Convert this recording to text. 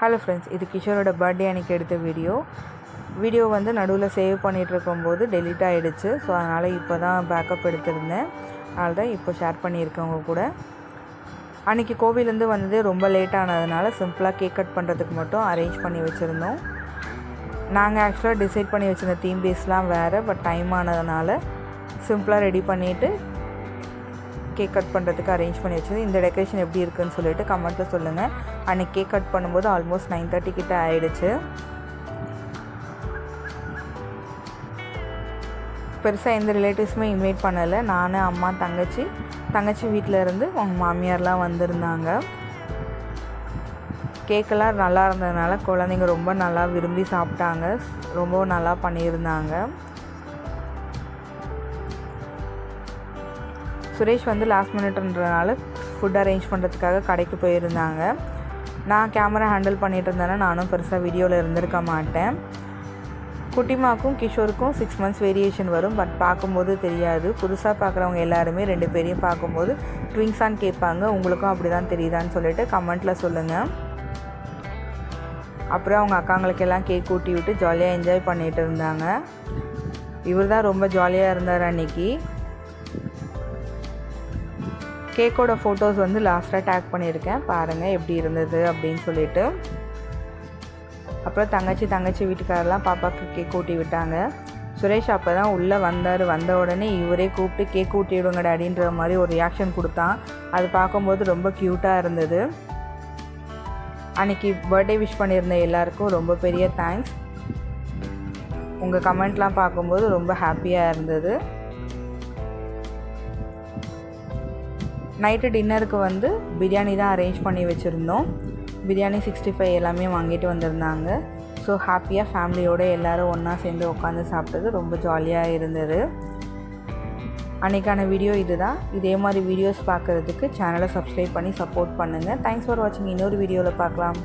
Hello friends, இது கிஷோரோட birthday அன்றைக்கி எடுத்த வீடியோ வந்து நடுவில் சேவ் பண்ணிகிட்டு இருக்கும்போது டெலீட் ஆகிடுச்சு. ஸோ அதனால் இப்போ தான் பேக்கப் எடுத்திருந்தேன். அதனால தான் இப்போ ஷேர் பண்ணியிருக்கவங்க கூட. அன்றைக்கி கோவிலேருந்து வந்ததே ரொம்ப லேட் ஆனதுனால சிம்பிளாக கேக் கட் பண்ணுறதுக்கு மட்டும் அரேஞ்ச் பண்ணி வச்சுருந்தோம். நாங்கள் ஆக்சுவலாக டிசைட் பண்ணி வச்சுருந்த தீம் டேஸ்லாம் வேறு, பட் டைம் ஆனதுனால சிம்பிளாக ரெடி பண்ணிவிட்டு கேக் கட் பண்ணுறதுக்கு அரேஞ்ச் பண்ணி வச்சது. இந்த டெக்கரேஷன் எப்படி இருக்குதுன்னு சொல்லிட்டு கமெண்ட்டில் சொல்லுங்கள். அன்றைக்கி கேக் கட் பண்ணும்போது ஆல்மோஸ்ட் 9:30 கிட்ட ஆகிடுச்சு. பெருசாக எந்த ரிலேட்டிவ்ஸுமே இன்வைட் பண்ணலை. நான், அம்மா, தங்கச்சி வீட்டில் இருந்து அவங்க மாமியார்லாம் வந்திருந்தாங்க. கேக்கெல்லாம் நல்லா இருந்ததுனால குழந்தைங்க ரொம்ப நல்லா விரும்பி சாப்பிட்டாங்க. ரொம்ப நல்லா பண்ணியிருந்தாங்க. சுரேஷ் வந்து லாஸ்ட் மினிட்ன்றனால ஃபுட் அரேஞ்ச் பண்ணுறதுக்காக கடைக்கு போயிருந்தாங்க. நான் கேமரா ஹேண்டில் பண்ணிகிட்டு இருந்தேன்னா நானும் பெருசாக வீடியோவில் இருந்திருக்க மாட்டேன். குட்டிமாக்கும் கிஷோருக்கும் 6 months வேரியேஷன் வரும். பட் பார்க்கும்போது தெரியாது. புதுசாக பார்க்குறவங்க எல்லாருமே 2 பேரையும் பார்க்கும்போது ட்விங்ஸான்னு கேட்பாங்க. உங்களுக்கும் அப்படி தான் தெரியுதான்னு சொல்லிட்டு கமெண்ட்டில் சொல்லுங்கள். அப்புறம் அவங்க அக்காங்களுக்கெல்லாம் கேக் ஊட்டி விட்டு ஜாலியாக என்ஜாய் பண்ணிகிட்டு இருந்தாங்க. இவர் தான் ரொம்ப ஜாலியாக இருந்தார் அன்றைக்கி. கேக்கோட ஃபோட்டோஸ் வந்து லாஸ்ட்டாக டேக் பண்ணியிருக்கேன், பாருங்கள் எப்படி இருந்தது அப்படின்னு சொல்லிட்டு. அப்புறம் தங்கச்சி வீட்டுக்காரெல்லாம் பாப்பாவுக்கு கேக் ஊட்டி விட்டாங்க. சுரேஷ் அப்போ தான் உள்ளே வந்தார். வந்த உடனே இவரே கூப்பிட்டு கேக் ஊட்டி விடுங்க டாடின்ற மாதிரி ஒரு ரியாக்ஷன் கொடுத்தான். அது பார்க்கும்போது ரொம்ப க்யூட்டாக இருந்தது. அன்றைக்கி பர்த்டே விஷ் பண்ணியிருந்த எல்லாருக்கும் ரொம்ப பெரிய தேங்க்ஸ். உங்கள் கமெண்ட்லாம் பார்க்கும்போது ரொம்ப ஹாப்பியாக இருந்தது. நைட்டு டின்னருக்கு வந்து பிரியாணி தான் அரேஞ்ச் பண்ணி வச்சுருந்தோம். பிரியாணி 65 எல்லாமே வாங்கிட்டு வந்திருந்தாங்க. ஸோ ஹாப்பியாக ஃபேமிலியோடு எல்லோரும் ஒன்றா சேர்ந்து உட்காந்து சாப்பிட்டது ரொம்ப ஜாலியாக இருந்தது. அன்றைக்கான வீடியோ இது தான். இதே மாதிரி வீடியோஸ் பார்க்குறதுக்கு சேனலை சப்ஸ்கிரைப் பண்ணி சப்போர்ட் பண்ணுங்கள். தேங்க்ஸ் ஃபார் வாட்சிங். இன்னொரு வீடியோவில் பார்க்கலாம்.